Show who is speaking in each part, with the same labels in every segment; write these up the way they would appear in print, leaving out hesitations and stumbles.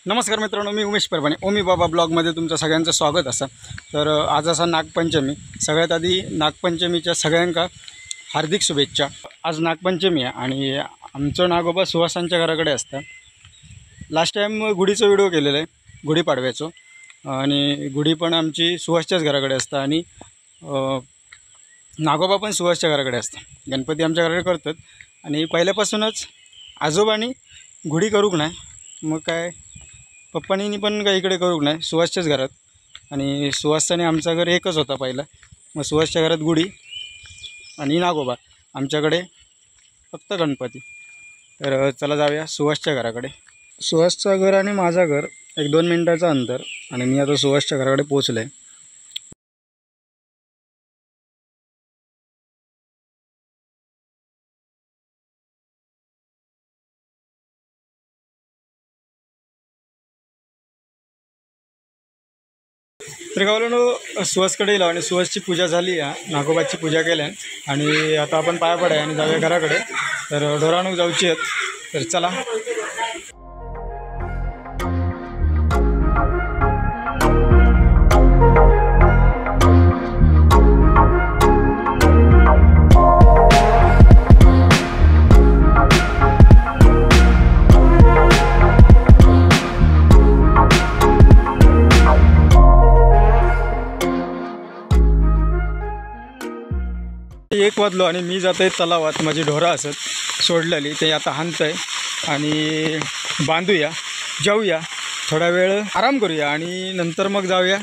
Speaker 1: नमस्कार मित्रांनो, मी उमेश परभणी ओमी बाबा ब्लॉगमध्ये तुमचं सगळ्यांचं स्वागत असं। तर आज असा नागपंचमी, सगळ्यात आधी नागपंचमीच्या सगळ्यांका हार्दिक शुभेच्छा। आज नागपंचमी आहे आणि आमचं नागोबा सुहासांच्या घराकडे असतं। लास्ट टाईम गुढीचा व्हिडिओ केलेला आहे, गुढीपाडव्याचं, आणि गुढी पण आमची सुहासच्याच घराकडे असतं आणि नागोबा पण सुहासच्या घराकडे असतं। गणपती आमच्या घराकडे करतात आणि पहिल्यापासूनच आजोबांनी गुढी करूक नाही, मग काय पप्पांनी पण काही इकडे करूक नाही, सुहासच्याच घरात। आणि सुहासने आमचा घर एकच होता पहिला, मग सुहासच्या घरात गुढी आणि नागोबा, आमच्याकडे फक्त गणपती। तर चला जाऊया सुहासच्या घराकडे। सुहासचं घर आणि माझं घर 1-2 मिनटाचं अंतर, आणि मी आता सुहासच्या घराकडे पोहोचलो आहे। तर गावलो सुहासकडे येलो आणि सुहासची पूजा झाली आहे, नागोबाची पूजा केल्या आणि आता आपण पाया पडाय आणि जाऊया घराकडे। तर ढोराणूक जाऊची आहेत, तर चला। एक वाजलो आणि मी जात आहे तलावात, माझी ढोरा असत सोडलेली, ते आता हाणतंय आणि बांधूया, जाऊया, थोडा वेळ आराम करूया आणि नंतर मग जाऊया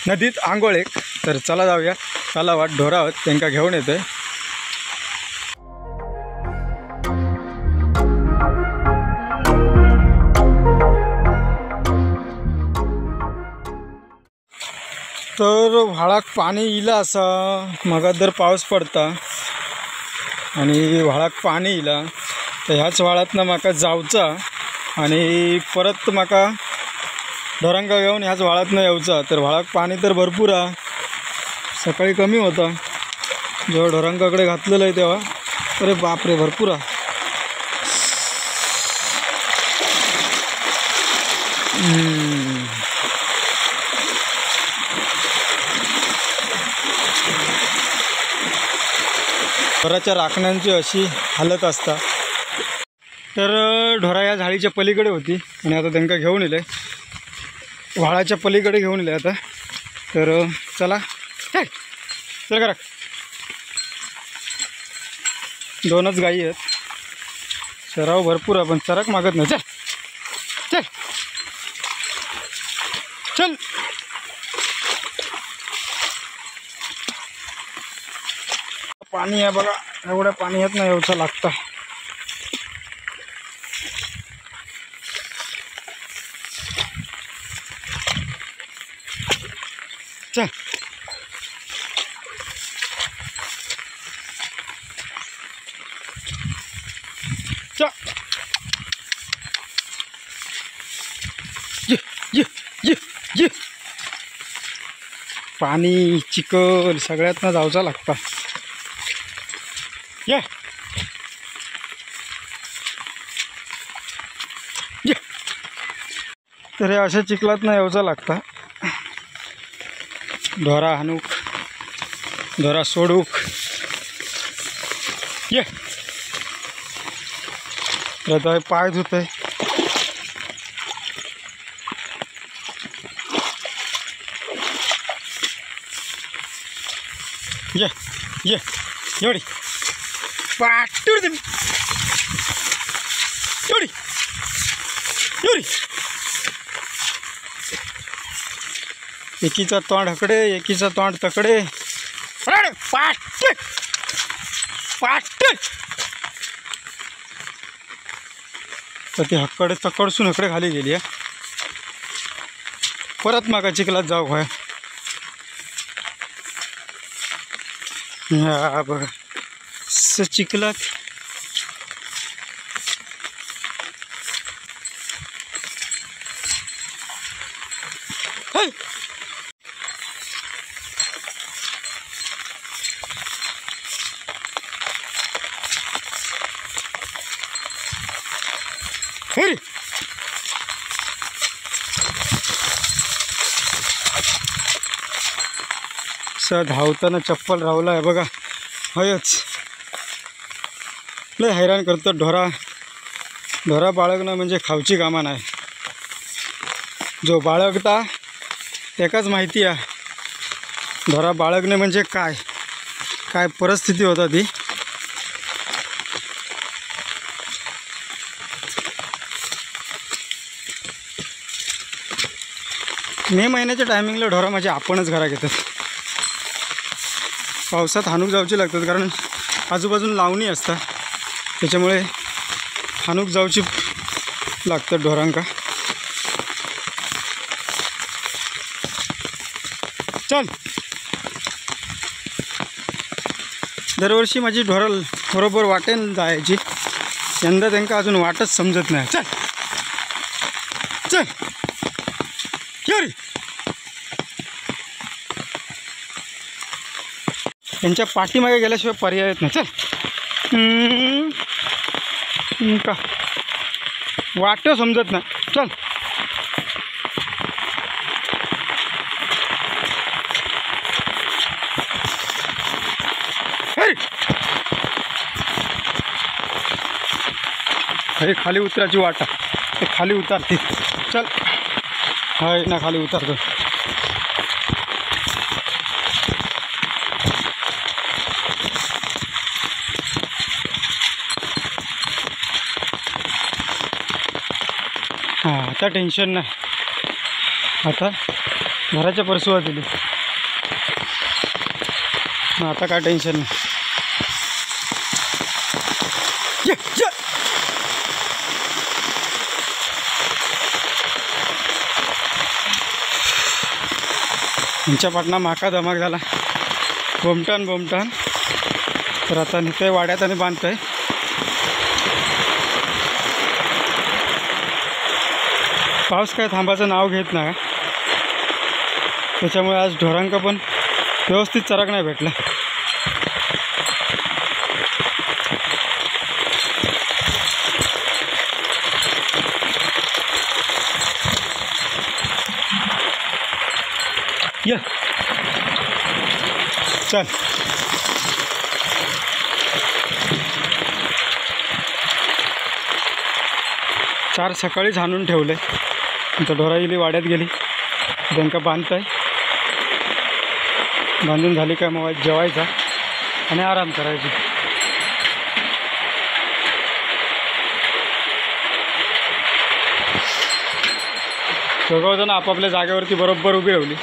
Speaker 1: नदीत आंघोळेक। तर चला जाऊया तलावात, ढोरा आहोत त्यांना घेऊन येतोय। तर व्हाळाक पाणी इला असा, मग जर पाऊस पडता आणि व्हाळाक पाणी इला, तर ह्याच व्हाळातनं म्हाका जावचा आणि परत म्हाका ढोरांका घेऊन ह्याच व्हाळातनं येऊचा। तर व्हाळाक पाणी तर भरपूर आहे, सकाळी कमी होता जेव्हा ढोरांकाकडे घातलेलं आहे तेव्हा, अरे बापरे भरपूर आहे। ढोराच्या राखण्यांची अशी हालत असता। तर ढोरा या झाडीच्या पलीकडे होती आणि आता त्यांना घेऊन येले, व्हाळाच्या पलीकडे घेऊन येले आता। तर चला चल करा, 2च गाई आहेत, सराव भरपूर आहे पण चरक मागत नाही। चल चल चल, पाणी आहे बघा, एवढं पाणी येत नाही, एवढं लागतं। चल चल, ये पाणी चिखल सगळ्यातनं जाऊचा लागतं। ये ये, तर हे अशा चिखलातनं यावचा लागतं। ढोरा हाणूक, ढोरा सोडूक, ये आता पाय धुतय। ये ये एवढी पाटूर दे, एवढी एवढी, एकीचा तोंड हकडे, एकीचा तोंड तकडे, पाट पाट। तर ती हकडे तकडसून हकडे खाली गेली आहे, परत मागा चिखलात जाऊ होय। हा बघा चिखलात असा धावताना चप्पल रावला आहे बघा. हयच लय हैराण करतो. ढोरा बाळगणं म्हणजे खावची कामा नाही. जो बाळगता त्याकाच माहिती आहे ढोरा बाळगणे म्हणजे काय परिस्थिती होता ती. मे महिन्याच्या टायमिंगला ढोरा म्हणजे आपणच घरात घेतात. पावसात हाणूक जाऊची लागतात कारण आजूबाजून लावणी असतात, त्याच्यामुळे हाणूक जाऊची लागतात ढोरांका. चल, दरवर्षी माझी ढोरं बरोबर वाटेन जायची, यंदा त्यांना अजून वाटच समजत नाही. चल चल रे. त्यांच्या पाठीमागे गेल्याशिवाय पर्याय येत नाही. चल का वाट समजत नाही. चल हे खाली उतरायची वाटा, ते खाली उतारते. चल हाय ना, खाली उतरतो. हां, आता टेन्शन नाही. आता घराच्या परसुवा दिली, आता काय टेन्शन नाही. त्यांच्या पाटणा माका धमाक झाला. बोमटान तर आता निघतंय वाड्यात आणि बांधतंय. पाऊस काय थांबाचं नाव घेत नाही, त्याच्यामुळे आज ढोरांका पण व्यवस्थित चराक नाही भेटला. ये चल. चार सकाळीच आणून ठेवले. आता ढोरा गेली, वाड्यात गेली, त्यांना बांधताय. बांधून झाली काय मग जेवायचा आणि आराम करायची. दोघंजण आपापल्या जागेवरती बरोबर उभी राहिली,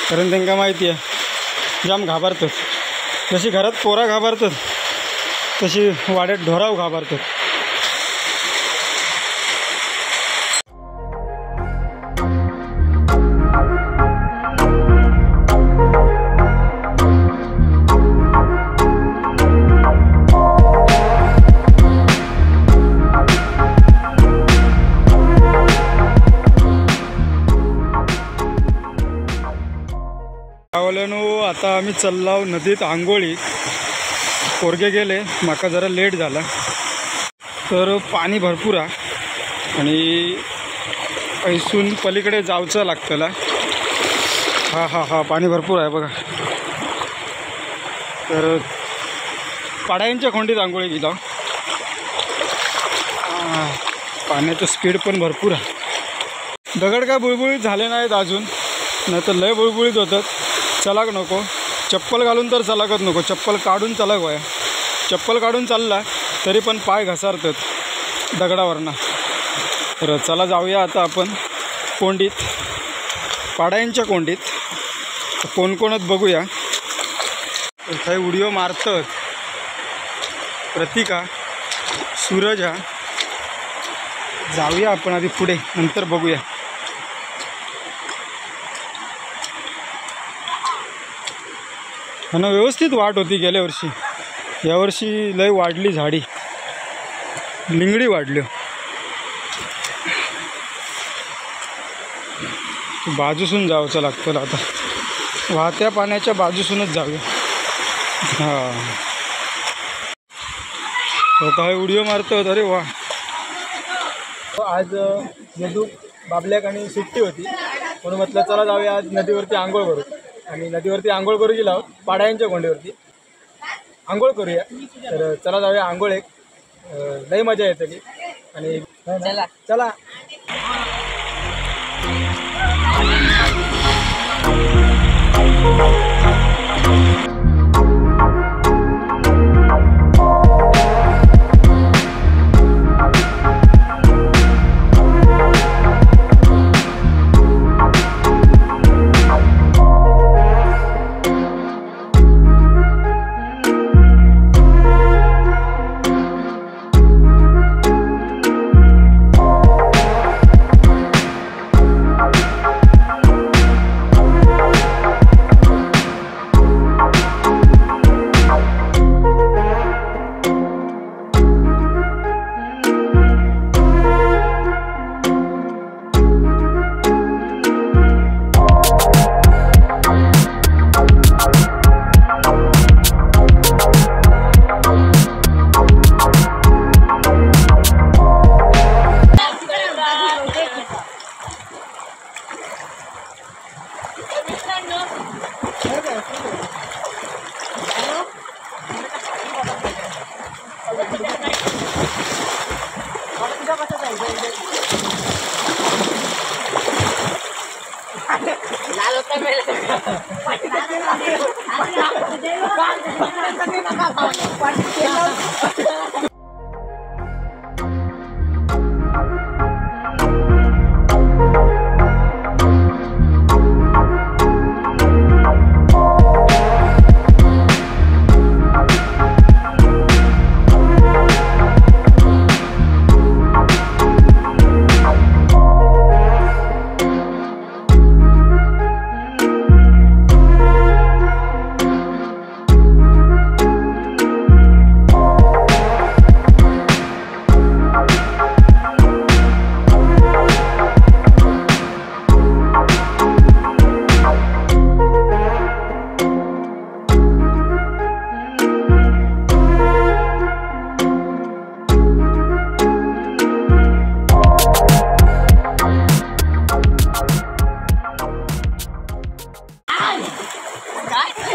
Speaker 1: कारण त्यांना माहिती आहे जाम घाबरतात. जशी घरात पोरा घाबरतात तशी वाड्यात ढोराव घाबरतात. आता आम्ही चाललो नदीत आंघोळी. पोरगे गेले, माका जरा लेट झाला, तर पाणी भरपूर आहे आणि ऐसून पलीकडे जाऊचं लागतं. हा पाणी भरपूर आहे बघा. तर पाड्यांच्या खोंडीत आंघोळी गेलो. पाण्याचं स्पीड पण भरपूर आहे. दगड काय बुळबुळीत झाले नाहीत अजून, नाही तर लय बुळबुळीत होतात. चलाक नको, चप्पल घालून तर चलाकच नको, चप्पल काढून चलाक वया. चप्पल काढून चालला तरी पण पाय घसारतात दगडावरनं. तर चला जाऊया आता आपण कोंडीत, पाड्यांच्या कोंडीत. कोणकोणत बघूया. काही व्हिडिओ मारतात प्रतिका, सूरज हा. जाऊया आपण आधी पुढे, नंतर बघूया. आणि व्यवस्थित वाढ होती गेल्या वर्षी, यावर्षी लय वाढली झाडी, लिंगडी वाढली. बाजूसून जावचं लागतं आता, वाहत्या पाण्याच्या बाजूसूनच जाऊया. हां, आता हा व्हिडिओ मारतो. अरे वा, आज यदू बाबल्याक आणि सुट्टी होती म्हणून म्हटलं चला जाऊया आज नदीवरती आंघोळ करू. आणि नदीवरती आंघोळ करू गेलो आहोत पाड्यांच्या कोंडीवरती आंघोळ करूया. तर चला जाऊया आंघोळ एक लई मजा येते की. आणि चला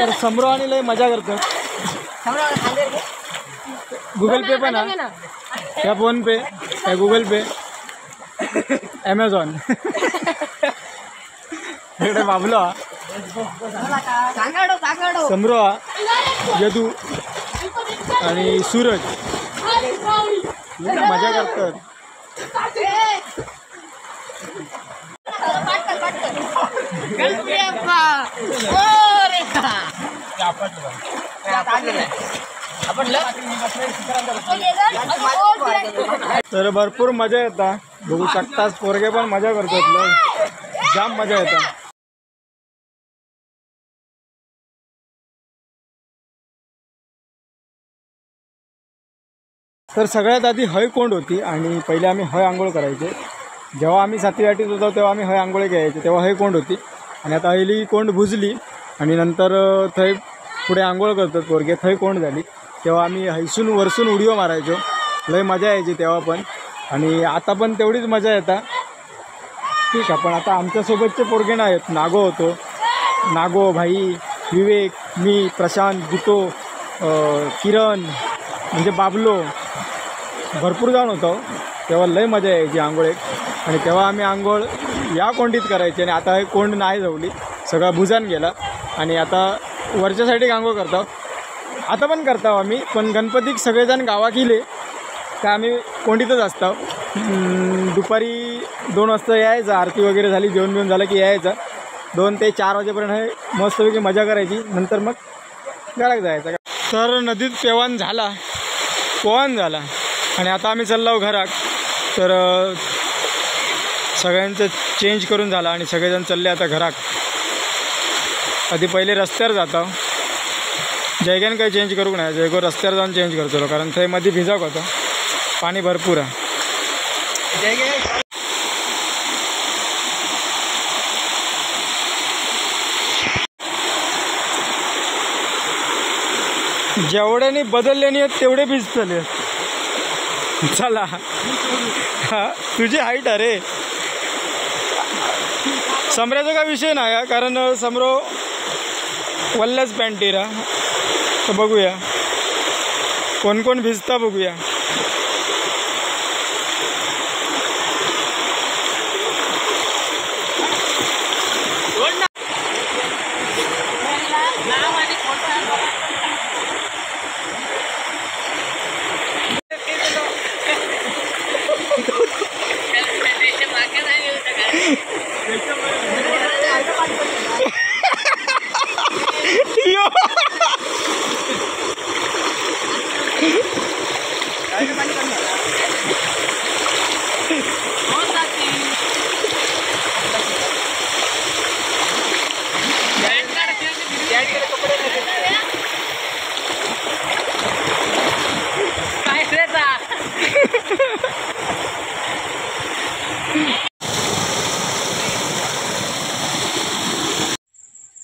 Speaker 1: तर समरो आणि लय मजा करतो. गुगल पे पण आहे या फोन पे या गुगल पे ॲमेझॉन इकडे बाबलो समरो यदू आणि सूरज मजा करतात. तर भरपूर मजा येतात. बघू शकताच पोरगे पण मजा करतात. जाम मजा येतात. तर सगळ्यात आधी हय कोंड होती आणि पहिले आम्ही हय आंघोळ करायचे. जेव्हा आम्ही 7वी 8वीत होतो तेव्हा आम्ही हय आंघोळ घ्यायचे. तेव्हा हय कोंड होती आणि आता हयली कोंड भुजली आणि नंतर थंय पुढे आंघोळ करतात पोरगे. थंय कोंड झाली तेव्हा आम्ही हैसून वरसून उडीओ मारायचो. लय मजा यायची तेव्हा पण आणि आता पण तेवढीच मजा येतात. ठीक आहे. पण आता आमच्यासोबतचे पोरगे नाही आहेत. नागो होतो, नागो, भाई, विवेक, मी, प्रशांत, गीतो, किरण म्हणजे बाबलो भरपूर जण होतो. तेव्हा लय मजा यायची आंघोळीत आणि तेव्हा आम्ही आंघोळ या कोंडीत करायची. आणि आता हे कोंड नाही जवली, सगळा भुजान गेला आणि आता वरच्या साईडीक आंघोळ करतो. आता पण करतो आम्ही, पण गणपतीक सगळेजण गावात गेले का आम्ही कोंडीतच असतो. दुपारी 2 वाजता यायचं, आरती वगैरे झाली, जेवण बिवून झालं की यायचं. 2 ते 4 वाजेपर्यंत हे मस्तपैकी मजा करायची. नंतर मग घरात जायचं. तर नदीत पेवान झाला आणि आता आम्ही चाललो घरात. तर सगळ्यांचं चेंज करून झाला आणि सगळेजण चालले आता घरात. आधी पहिले रस्त्यावर जातो. जयगन काही चेंज करूक नाही, जयगो रस्त्यावर जाऊन चेंज करतो कारण ते मध्ये भिजाक होतं, पाणी भरपूर आहे. जेवढ्याने बदलल्याने आहेत तेवढे भिजतले. चला हा तुझी हाईट अरे. समऱ्याचा काय विषय नाही कारण समरो वल्लच पॅन्टीरा. तर बघूया कोण कोण भिजता बघूया.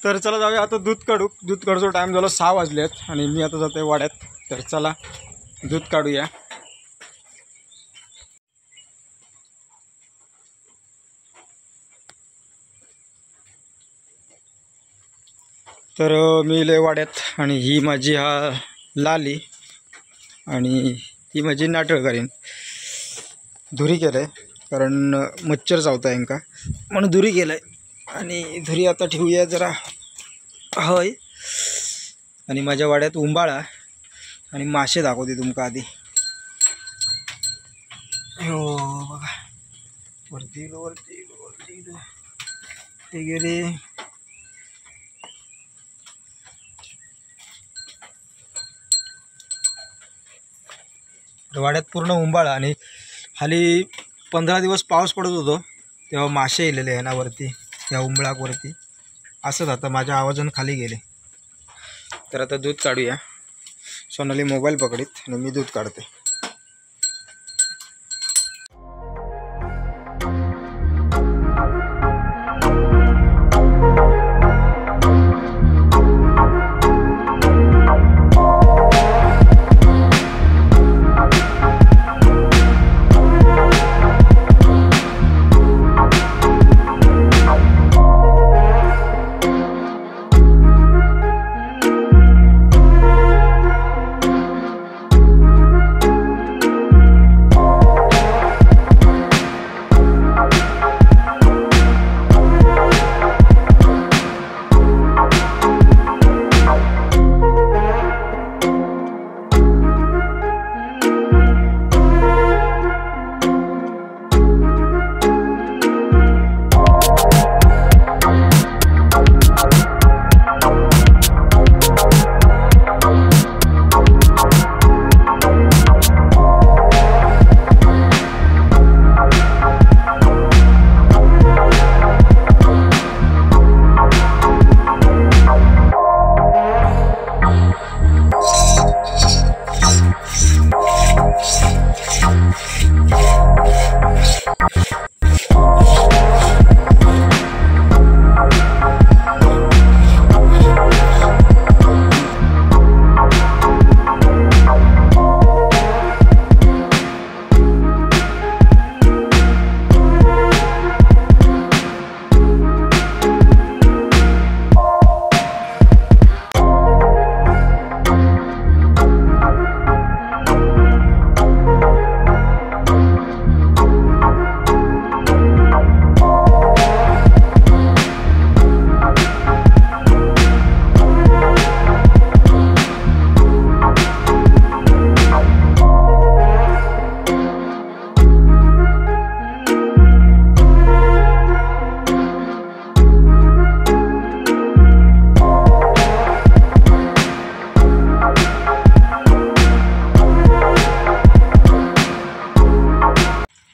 Speaker 1: तर चला जाऊया आता दूध काढू. दूध काढूचा टाईम झाला 6 वाजलेत आणि मी आता जातोय वाड्यात. तर चला दूध काढूया. तर मी इले वाड्यात आणि ही माझी लाली आणि ही माझी नाटळकारीन. धुरी केलं आहे कारण मच्छर चावता आहे का म्हणून धुरी केलं आहे. आणि धुरी आता ठेवूया जरा होय. आणि माझ्या वाड्यात उंबाळा आणि मासे दाखवते तुमका आधी. हो बघा वरती वरती वरती ते गेले. वाड्यात पूर्ण उंबाळा आणि खाली 15 दिवस पाऊस पडत होतो तेव्हा मासे येलेले आहे ना वरती या उंबळावरती. असंच आता माझ्या आवाजानं खाली गेले. तर आता दूध काढूया. सोनाली मोबाईल पकडीत आणि मी दूध काढते.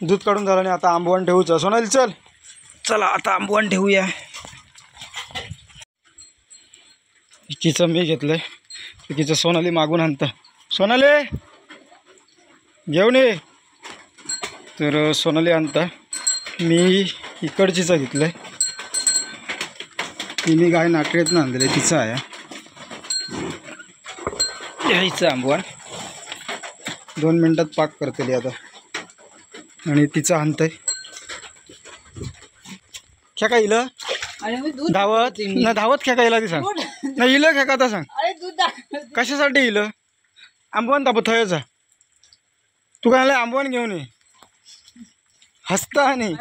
Speaker 1: दूध काढून झालं आणि आता आंबवण ठेवूचं. सोनाली चल. चला आता आंबवण ठेवूया. इकीचं मी घेतलंय. इकीचं सोनाली मागून आणतं. सोनाली घेऊन ये. तर सोनाली आणता. मी इकडचीचं घेतलंय. ती मी गाय नाटळीतनं आणलेलं आहे. तिचं आहे यायचं आंबवण. 2 मिनटात पाक करते आता. आणि तिचं आणतंय ख्या काहीला धावत ना धावत ख्या काहीला ती सांग. नाही इलं काय कथा सांग
Speaker 2: अरे दूध दाखव.
Speaker 1: कशासाठी इलं आंबवण ताप थंयचा तू काय आंबवण घेऊन ये हसता आणि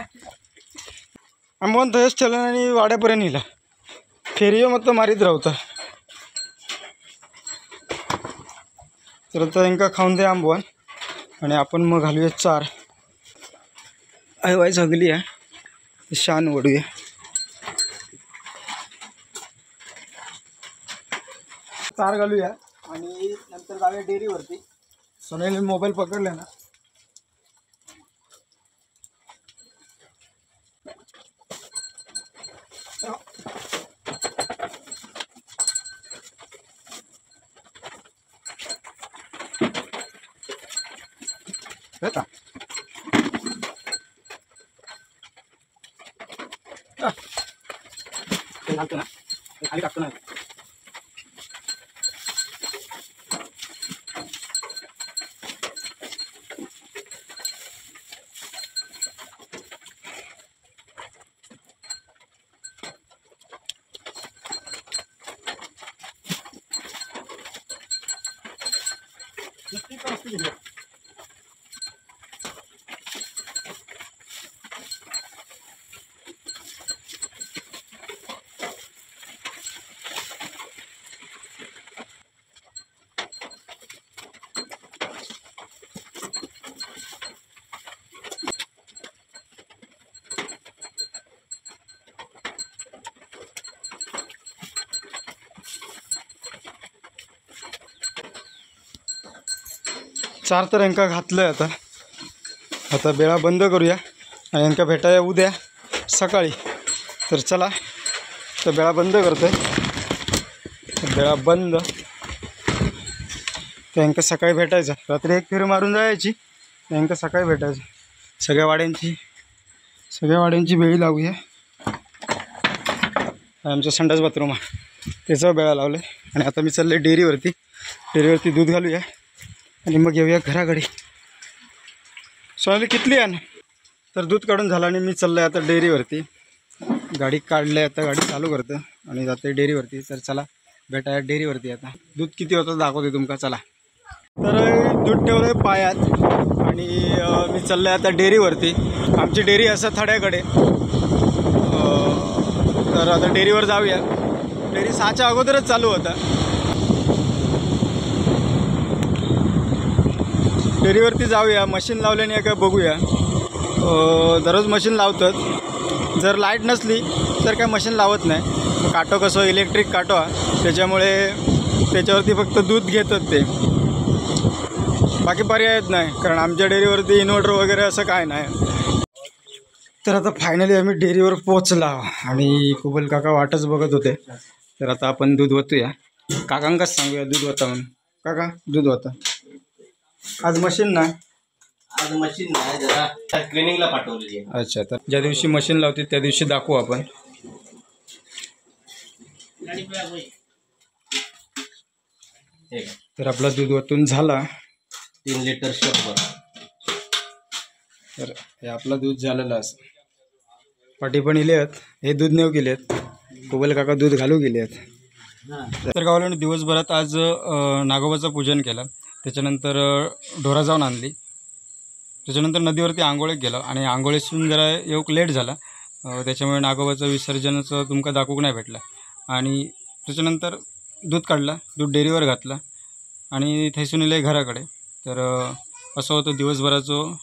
Speaker 1: आंबवण थंयच ठेवलं आणि वाड्यापर्यंत इला फेरियो मग तो मारीत रावता तर आता यांका खाऊन दे आंबवण आणि आपण मग घालूया चार आई वाई सगली आहे शान ओढूया चार घालूया आणि नंतर जाऊया डेअरीवरती सोन्याने मोबाईल पकडला ना Eta. ते घालतो ना ते खाली टाकतो ना चार तर यांका घातलं आहे आता बेळा बंद करूया आणि यांका भेटाया उद्या सकाळी तर चला तर बेळा बंद करतो आहे बेळा बंद तर यांका सकाळी भेटायचं रात्री एक फेरी मारून जायची यांका सकाळी भेटायचं सगळ्या वाड्यांची बेळी लावूया आमचं संडास बाथरूम आहे त्याचं बेळा लावलं आहे आणि आता मी चाललं आहे डेअरीवरती दूध घालूया आणि मग येऊया घराकडे सोनाली कितली आहे ना तर दूध काढून झालं आणि मी चाललं आहे आता डेअरीवरती गाडी काढलं आहे आता गाडी चालू करतं आणि जाते डेअरीवरती तर चला भेटाया डेअरीवरती आता दूध किती होतं दाखवते तुमका चला तर दूध ठेवलं आहे पायात आणि मी चाललं आहे आता डेअरीवरती आमची डेअरी असं थड्याकडे तर आता डेअरीवर जाऊया डेअरी 6च्या अगोदरच चालू होता डेअरीवरती जाऊया मशीन लावल्याने काय बघूया दररोज मशीन लावतात जर लाईट नसली तर काय मशीन लावत नाही काटो कसं इलेक्ट्रिक काटो त्याच्यामुळे त्याच्यावरती फक्त दूध घेतात ते बाकी पर्यायच नाही कारण आमच्या डेअरीवरती इन्व्हर्टर वगैरे असं काय नाही तर आता फायनली आम्ही डेअरीवर पोचला आणि कुबल काका वाटच बघत होते तर आता आपण दूध ओतूया काकांकाच सांगूया दूध ओता म्हणून काका दूध ओता आज मशीन नाही
Speaker 3: जरा क्लिनिंगला पाठवलेली आहे
Speaker 1: अच्छा तर ज्या दिवशी मशीन लावते त्या दिवशी दाखवू आपण तर आपला दूध ओतून झाला
Speaker 3: 3 लिटर शंभर
Speaker 1: तर हे आपलं दूध झालेलं असं पाठी पण इले आहेत हे दूध नेऊ गेले आहेत कुबल काका दूध घालू गेले आहेत तर गावाला दिवसभरात आज नागोबाचं पूजन केलं त्याच्यानंतर ढोरा जाऊन आणली त्याच्यानंतर नदीवरती आंघोळीत गेलो आणि आंघोळीतून जरा येऊक लेट झाला त्याच्यामुळे नागोबाचं विसर्जनाचं तुमका दाखवूक नाही भेटलं आणि त्याच्यानंतर दूध काढला दूध डेअरीवर घातलं आणि थैसून इले घराकडे तर असं होतं दिवसभराचं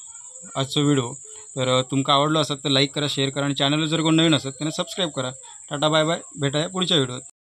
Speaker 1: आजचं व्हिडिओ तर तुमका आवडलं असत तर लाईक करा शेअर करा आणि चॅनलला जर कोण नवीन असत त्यांना सबस्क्राईब करा टाटा बाय बाय भेटाया पुढच्या व्हिडिओत